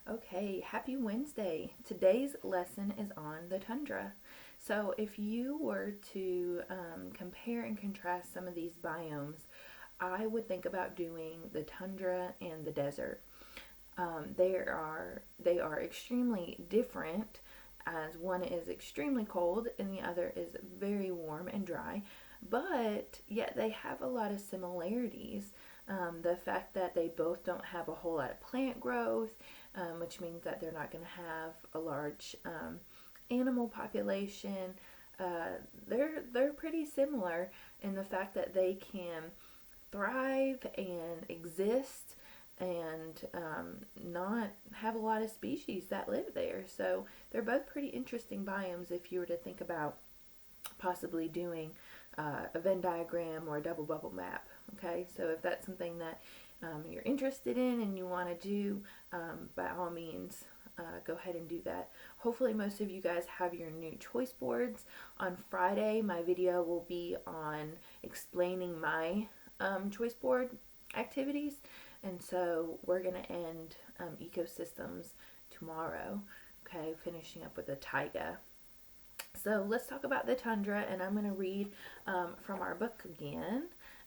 Okay, happy Wednesday. Today's lesson is on the tundra. So, if you were to compare and contrast some of these biomes, I would think about doing the tundra and the desert. They are extremely different, as one is extremely cold and the other is very warm and dry, but yet they have a lot of similarities. The fact that they both don't have a whole lot of plant growth, which means that they're not going to have a large animal population. They're pretty similar in the fact that they can thrive and exist and not have a lot of species that live there. So they're both pretty interesting biomes if you were to think about possibly doing a Venn diagram or a double bubble map. Okay, so if that's something that you're interested in and you want to do, by all means, go ahead and do that. Hopefully, most of you guys have your new choice boards. On Friday, my video will be on explaining my choice board activities, and so we're going to end ecosystems tomorrow. Okay, finishing up with the taiga. So let's talk about the tundra, and I'm going to read from our book again.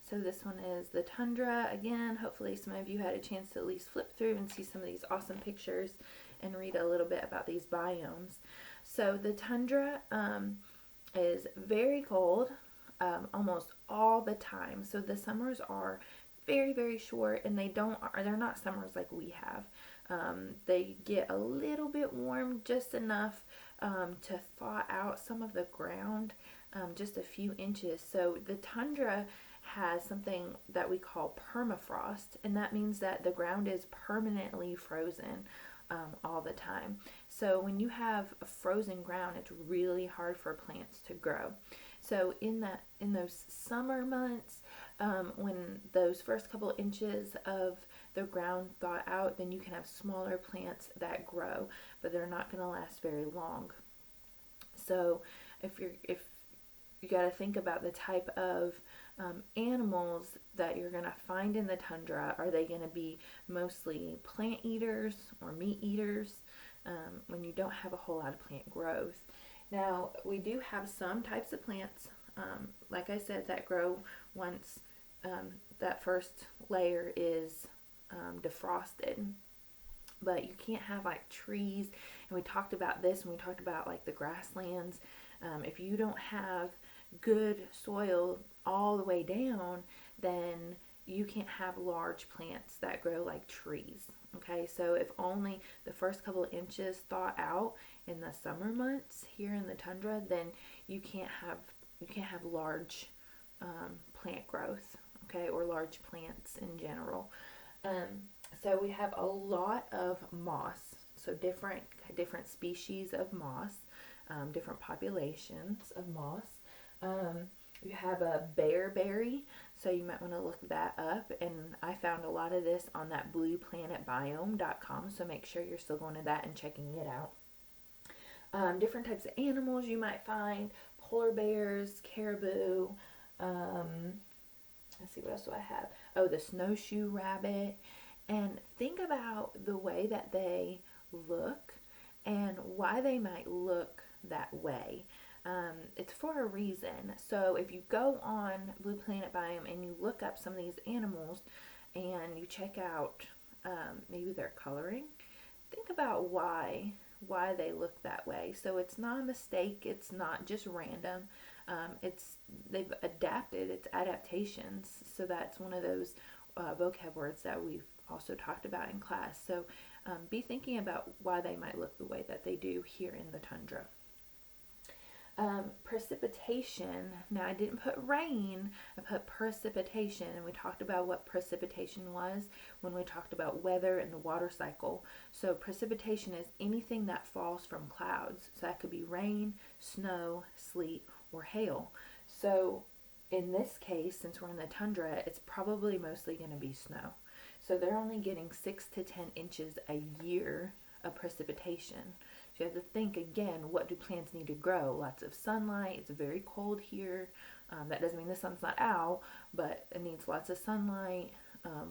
So this one is the tundra again. Hopefully some of you had a chance to at least flip through and see some of these awesome pictures and read a little bit about these biomes. So the tundra is very cold almost all the time. So the summers are very, very short, and they're not summers like we have. They get a little bit warm, just enough to thaw out some of the ground, just a few inches. So the tundra has something that we call permafrost, and that means that the ground is permanently frozen all the time. So when you have a frozen ground, it's really hard for plants to grow. So in those summer months, when those first couple inches of the ground thaw out, then you can have smaller plants that grow, but they're not going to last very long. So if you got to think about the type of animals that you're going to find in the tundra. Are they going to be mostly plant eaters or meat eaters when you don't have a whole lot of plant growth? Now, we do have some types of plants, like I said, that grow once that first layer is defrosted. But you can't have like trees, and we talked about this when we talked about like the grasslands. If you don't have good soil all the way down, then you can't have large plants that grow like trees. Okay, so if only the first couple of inches thaw out in the summer months here in the tundra, then you can't have large plant growth. Okay, or large plants in general. So we have a lot of moss. So different species of moss, different populations of moss. You have a bearberry, so you might want to look that up. And I found a lot of this on that blueplanetbiome.com, so make sure you're still going to that and checking it out. Different types of animals you might find: polar bears, caribou. Let's see, what else do I have? Oh, the snowshoe rabbit. And think about the way that they look and why they might look that way. It's for a reason. So if you go on Blue Planet Biome and you look up some of these animals and you check out maybe their coloring, think about why they look that way. So it's not a mistake. It's not just random. They've adapted. It's adaptations. So that's one of those vocab words that we've also talked about in class. So be thinking about why they might look the way that they do here in the tundra. Precipitation. Now, I didn't put rain, I put precipitation, and we talked about what precipitation was when we talked about weather and the water cycle. So precipitation is anything that falls from clouds. So that could be rain, snow, sleet, or hail. So in this case, since we're in the tundra, it's probably mostly going to be snow. So they're only getting 6 to 10 inches a year of precipitation. So you have to think again, what do plants need to grow? Lots of sunlight. It's very cold here. That doesn't mean the sun's not out, but it needs lots of sunlight,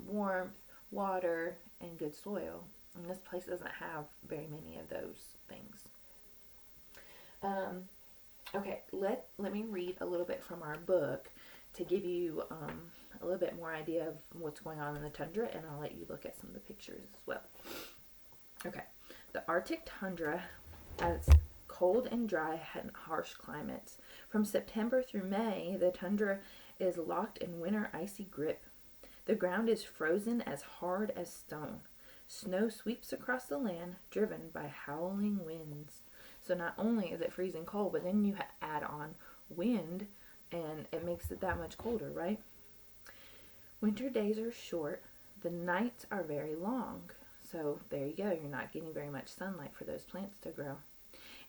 warmth, water, and good soil. And this place doesn't have very many of those things. Um, okay, let me read a little bit from our book to give you a little bit more idea of what's going on in the tundra, and I'll let you look at some of the pictures as well. Okay, the Arctic Tundra has cold and dry and harsh climates. From September through May, the tundra is locked in winter icy grip. The ground is frozen as hard as stone. Snow sweeps across the land, driven by howling winds. So not only is it freezing cold, but then you add on wind, and it makes it that much colder, right? Winter days are short. The nights are very long. So there you go. You're not getting very much sunlight for those plants to grow.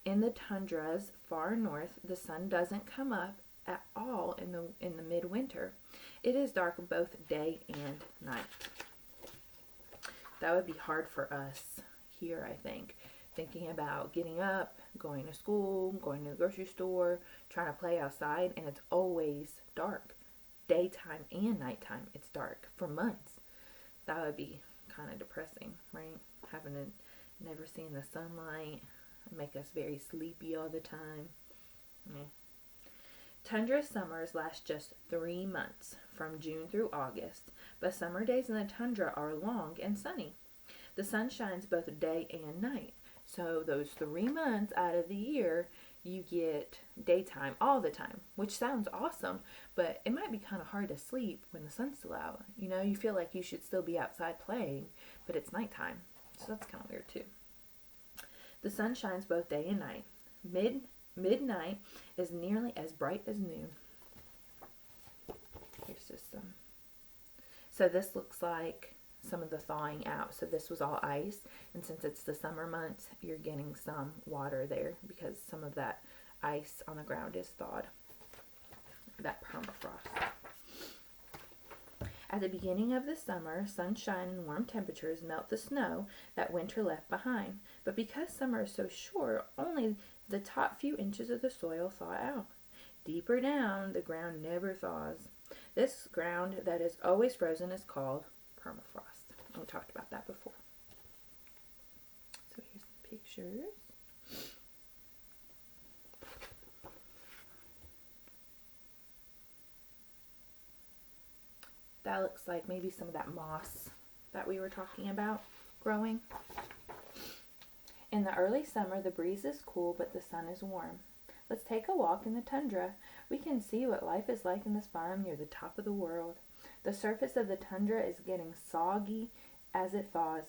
In the tundras far north, the sun doesn't come up at all in the midwinter. It is dark both day and night. That would be hard for us here, I think. Thinking about getting up, going to school, going to the grocery store, trying to play outside, and it's always dark. Daytime and nighttime, it's dark for months. That would be kind of depressing, right? Having to never seeing the sunlight, make us very sleepy all the time. Yeah. Tundra summers last just 3 months, from June through August, but summer days in the tundra are long and sunny. The sun shines both day and night, so those 3 months out of the year, you get daytime all the time, which sounds awesome, but it might be kind of hard to sleep when the sun's still out. You know, you feel like you should still be outside playing, but it's nighttime, so that's kind of weird too. The sun shines both day and night. Midnight is nearly as bright as noon. Here's just some. So this looks like some of the thawing out. So this was all ice, and since it's the summer months, you're getting some water there because some of that ice on the ground is thawed. That permafrost. At the beginning of the summer, sunshine and warm temperatures melt the snow that winter left behind. But because summer is so short, only the top few inches of the soil thaw out. Deeper down, the ground never thaws. This ground that is always frozen is called permafrost. We talked about that before. So here's some pictures. That looks like maybe some of that moss that we were talking about growing. In the early summer, the breeze is cool, but the sun is warm. Let's take a walk in the tundra. We can see what life is like in this biome near the top of the world. The surface of the tundra is getting soggy as it thaws.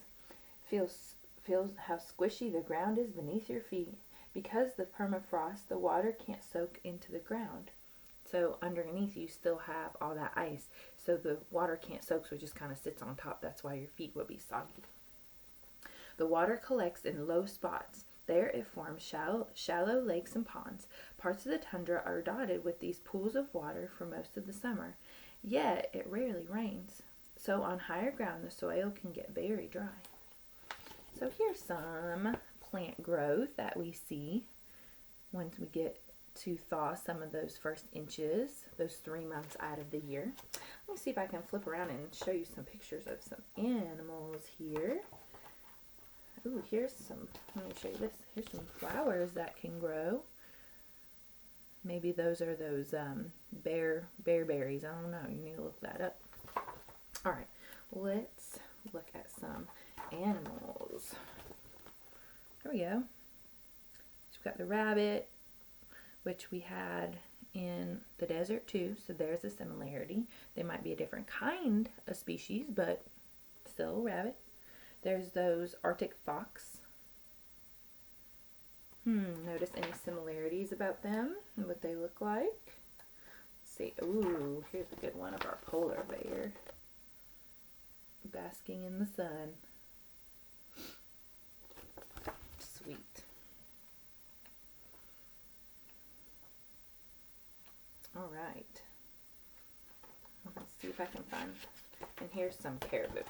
Feels how squishy the ground is beneath your feet. Because the permafrost, the water can't soak into the ground. So underneath you still have all that ice. So the water can't soak, so it just kind of sits on top. That's why your feet will be soggy. The water collects in low spots. There it forms shallow lakes and ponds. Parts of the tundra are dotted with these pools of water for most of the summer. Yet it rarely rains. So on higher ground, the soil can get very dry. So here's some plant growth that we see once we get to thaw some of those first inches, those 3 months out of the year. Let me see if I can flip around and show you some pictures of some animals here. Ooh, here's some, let me show you this. Here's some flowers that can grow. Maybe those are those bearberries. I don't know. You need to look that up. All right, let's look at some animals. There we go. So we've got the rabbit, which we had in the desert too, so there's a similarity. They might be a different kind of species, but still a rabbit. There's those Arctic fox. Notice any similarities about them and what they look like? Let's see. Ooh, here's a good one of our polar bear. Basking in the sun. Sweet. All right. Let's see if I can find. And here's some caribou.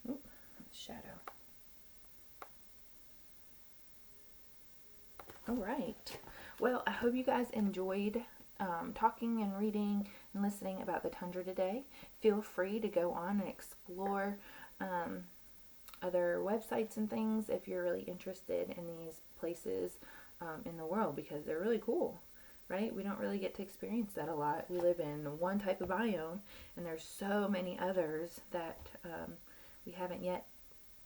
Ooh, shadow. All right. Well, I hope you guys enjoyed talking and reading and listening about the tundra today. Feel free to go on and explore other websites and things if you're really interested in these places in the world, because they're really cool, right? We don't really get to experience that a lot. We live in one type of biome, and there's so many others that we haven't yet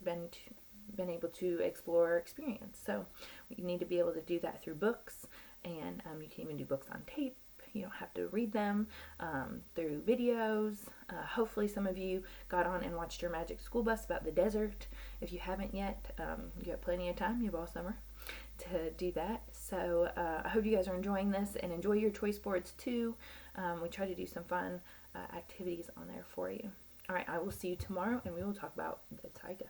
been able to explore or experience. So you need to be able to do that through books, and you can even do books on tape. You don't have to read them, through videos. Hopefully some of you got on and watched your Magic School Bus about the desert. If you haven't yet, you have plenty of time. You have all summer to do that. So I hope you guys are enjoying this and enjoy your choice boards too. We try to do some fun activities on there for you. All right, I will see you tomorrow, and we will talk about the taiga.